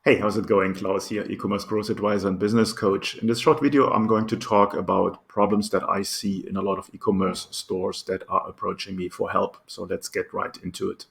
Hey, how's it going? Klaus here, e-commerce growth advisor and business coach. In this short video, I'm going to talk about problems that I see in a lot of e-commerce stores that are approaching me for help. So let's get right into it.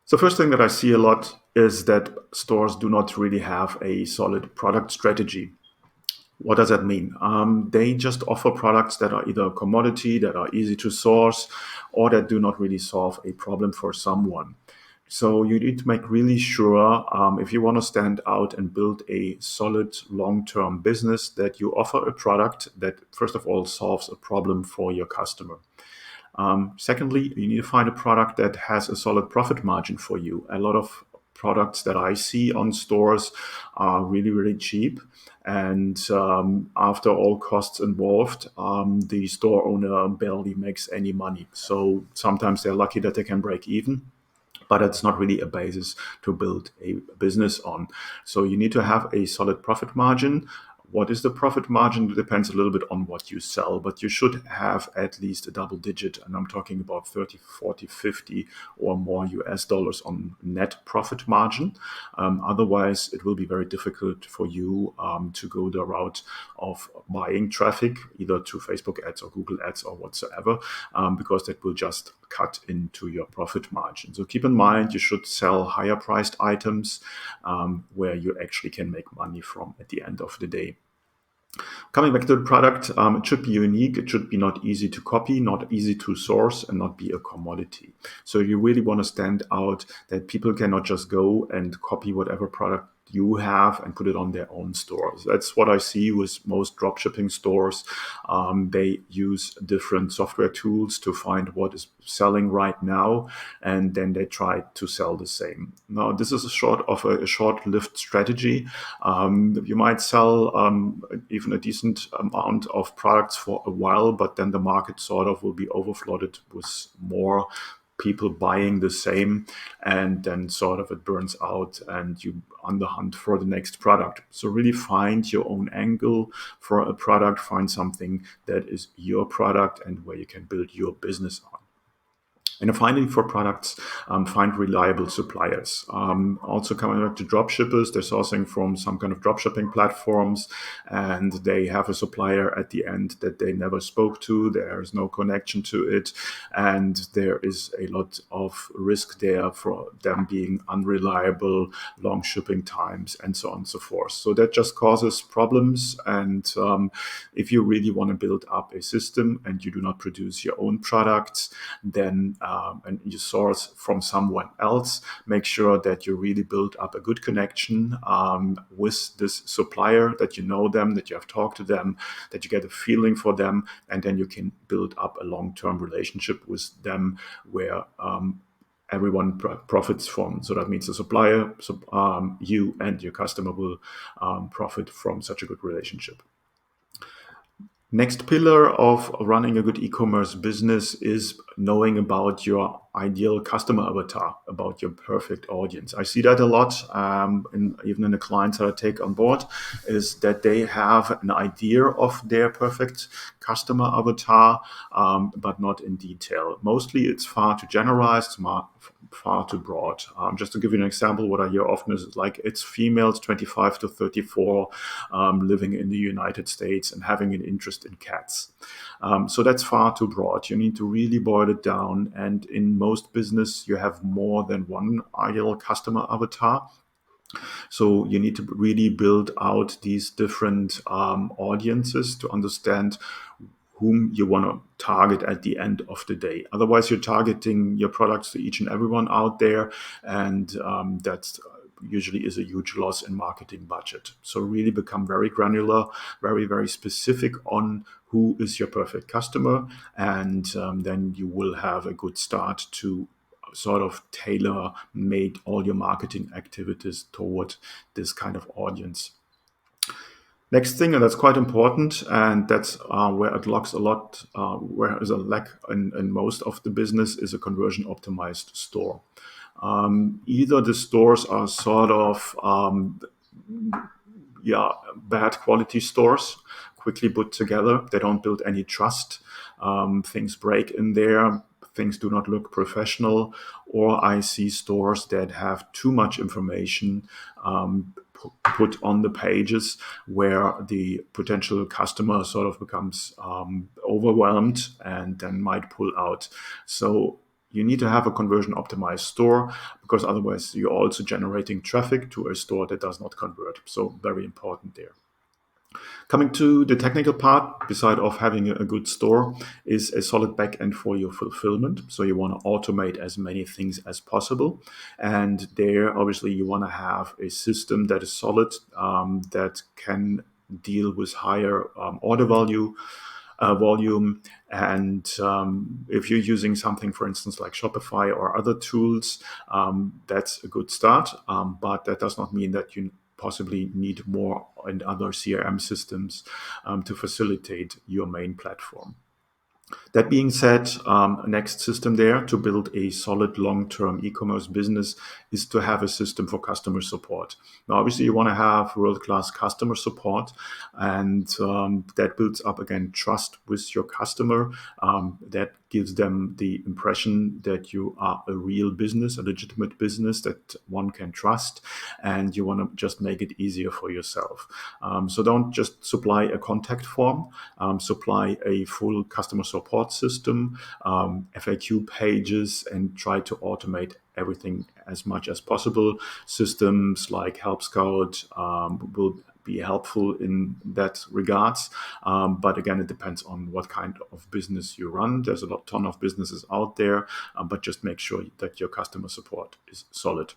So first thing that I see a lot is that stores do not really have a solid product strategy. What does that mean? They just offer products that are either a commodity, that are easy to source, or that do not really solve a problem for someone. So you need to make really sure, if you want to stand out and build a solid long-term business, that you offer a product that, first of all, solves a problem for your customer. Secondly, you need to find a product that has a solid profit margin for you. A lot of products that I see on stores are really, really cheap. And after all costs involved, the store owner barely makes any money. So sometimes they're lucky that they can break even, but it's not really a basis to build a business on. So you need to have a solid profit margin. What is the profit margin? It depends a little bit on what you sell, but you should have at least a double digit, and I'm talking about 30, 40, 50 or more US dollars on net profit margin. Otherwise, it will be very difficult for you to go the route of buying traffic, either to Facebook ads or Google ads or whatsoever, because that will just cut into your profit margin. So keep in mind, you should sell higher priced items where you actually can make money from at the end of the day. Coming back to the product, it should be unique. It should be not easy to copy, not easy to source, and not be a commodity. So you really want to stand out that people cannot just go and copy whatever product you have and put it on their own stores. That's what I see with most dropshipping stores. They use different software tools to find what is selling right now, and then they try to sell the same. Now, this is a short-lived strategy. You might sell even a decent amount of products for a while, but then the market sort of will be overflooded with more people buying the same, and then sort of it burns out and you on the hunt for the next product. So really find your own angle for a product, find something that is your product and where you can build your business on. And finally, for products, find reliable suppliers. Also coming back to drop shippers, they're sourcing from some kind of drop shipping platforms, and they have a supplier at the end that they never spoke to. There's no connection to it, and there is a lot of risk there for them being unreliable, long shipping times, and so on and so forth. So that just causes problems. And if you really want to build up a system and you do not produce your own products, then and you source from someone else, make sure that you really build up a good connection with this supplier, that you know them, that you have talked to them, that you get a feeling for them, and then you can build up a long-term relationship with them where everyone profits from. So that means the supplier, you and your customer will profit from such a good relationship. Next pillar of running a good e-commerce business is knowing about your ideal customer avatar, about your perfect audience. I see that a lot, even in the clients that I take on board, is that they have an idea of their perfect customer avatar, but not in detail. Mostly it's far too generalized, far too broad. Just to give you an example, what I hear often is like it's females 25 to 34 living in the United States and having an interest in cats. So that's far too broad. You need to really boil it down. And in most business, you have more than one ideal customer avatar. So you need to really build out these different audiences to understand whom you want to target at the end of the day. Otherwise, you're targeting your products to each and everyone out there, and that's usually is a huge loss in marketing budget. So really become very granular, very, very specific on who is your perfect customer, and then you will have a good start to sort of tailor-made all your marketing activities toward this kind of audience. Next thing, and that's quite important, and that's where it lacks a lot, where is a lack in most of the business, is a conversion optimized store. Either the stores are sort of bad quality stores, quickly put together. They don't build any trust. Things break in there. Things do not look professional. Or I see stores that have too much information put on the pages, where the potential customer sort of becomes overwhelmed and then might pull out. So you need to have a conversion optimized store, because otherwise you're also generating traffic to a store that does not convert. So very important there. Coming to the technical part, beside of having a good store, is a solid backend for your fulfillment. So you want to automate as many things as possible. And there, obviously, you want to have a system that is solid, that can deal with higher order volume. And if you're using something, for instance, like Shopify or other tools, that's a good start. But that does not mean that you possibly need more and other CRM systems to facilitate your main platform. That being said, next system there to build a solid long-term e-commerce business is to have a system for customer support. Now, obviously, you want to have world-class customer support, and that builds up, again, trust with your customer. That gives them the impression that you are a real business, a legitimate business that one can trust, and you want to just make it easier for yourself. So don't just supply a contact form, supply a full customer support system, FAQ pages, and try to automate everything as much as possible. Systems like Help Scout will be helpful in that regards. But again, it depends on what kind of business you run. There's a ton of businesses out there, but just make sure that your customer support is solid.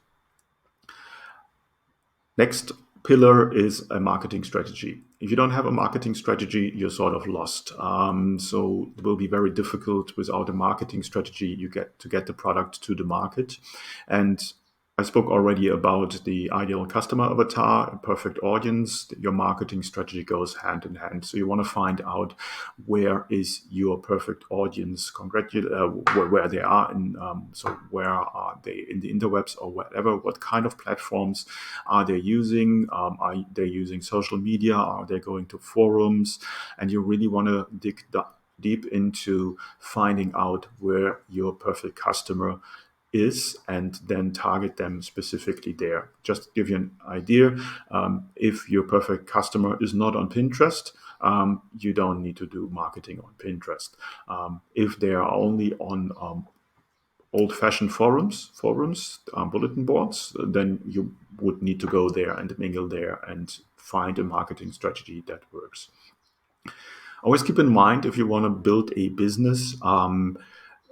Next pillar is a marketing strategy. If you don't have a marketing strategy, you're sort of lost. So it will be very difficult without a marketing strategy to get the product to the market. And I spoke already about the ideal customer avatar, a perfect audience. Your marketing strategy goes hand in hand. So you want to find out where is your perfect audience, where they are, so where are they in the interwebs or whatever. What kind of platforms are they using? Are they using social media? Are they going to forums? And you really want to dig deep into finding out where your perfect customer is, and then target them specifically there. Just to give you an idea, if your perfect customer is not on Pinterest, you don't need to do marketing on Pinterest. If they are only on old-fashioned forums, bulletin boards, then you would need to go there and mingle there and find a marketing strategy that works. Always keep in mind, if you want to build a business,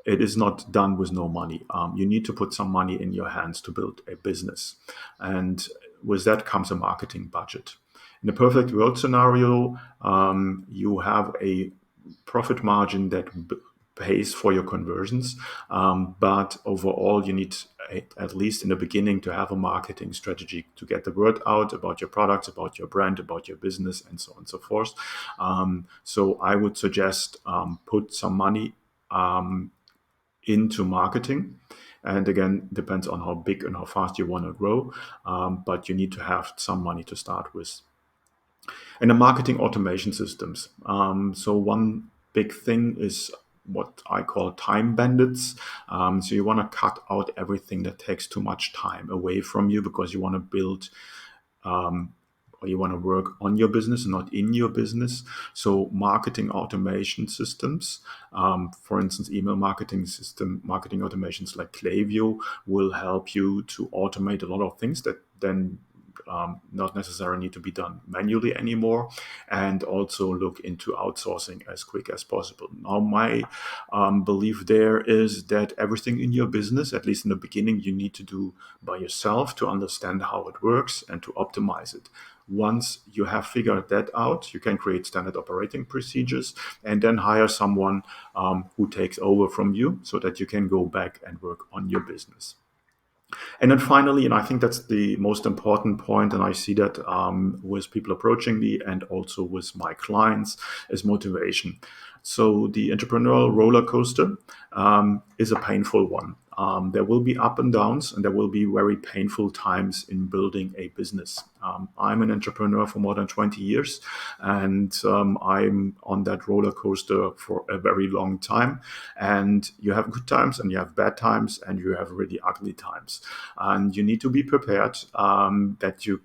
it is not done with no money. You need to put some money in your hands to build a business. And with that comes a marketing budget. In a perfect world scenario, you have a profit margin that pays for your conversions. But overall, you need, at least in the beginning, to have a marketing strategy to get the word out about your products, about your brand, about your business, and so on and so forth. So I would suggest put some money into marketing. And again, depends on how big and how fast you want to grow, but you need to have some money to start with. And the marketing automation systems. So one big thing is what I call time bandits. So you want to cut out everything that takes too much time away from you, because you want to build or you want to work on your business, not in your business. So marketing automation systems, for instance, email marketing automations like Klaviyo will help you to automate a lot of things that then not necessarily need to be done manually anymore, and also look into outsourcing as quick as possible. Now, my belief there is that everything in your business, at least in the beginning, you need to do by yourself to understand how it works and to optimize it. Once you have figured that out, you can create standard operating procedures and then hire someone who takes over from you, so that you can go back and work on your business. And then finally, and I think that's the most important point, and I see that with people approaching me and also with my clients, is motivation. So the entrepreneurial roller coaster is a painful one. There will be up and downs, and there will be very painful times in building a business. I'm an entrepreneur for more than 20 years, and I'm on that roller coaster for a very long time. And you have good times, and you have bad times, and you have really ugly times. And you need to be prepared that you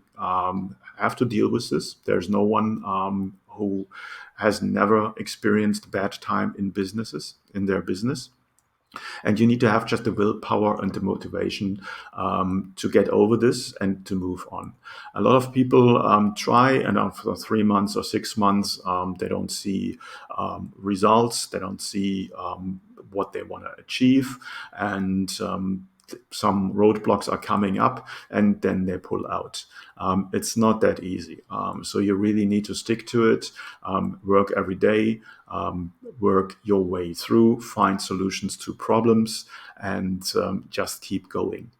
have to deal with this. There's no one who has never experienced bad time in their business. And you need to have just the willpower and the motivation to get over this and to move on. A lot of people try, and after 3 months or 6 months, they don't see results. They don't see what they want to achieve. And some roadblocks are coming up, and then they pull out. It's not that easy. So you really need to stick to it, work every day, work your way through, find solutions to problems, and just keep going.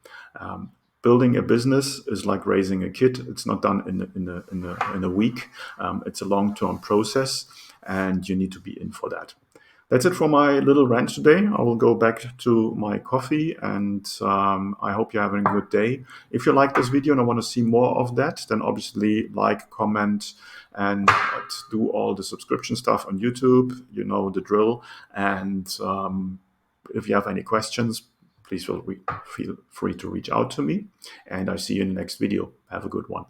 Building a business is like raising a kid. It's not done in a week. It's a long-term process, and you need to be in for that. That's it for my little rant today. I will go back to my coffee, and I hope you're having a good day. If you like this video and I want to see more of that, then obviously like, comment, and do all the subscription stuff on YouTube. You know the drill. And if you have any questions, please feel free to reach out to me. And I see you in the next video. Have a good one.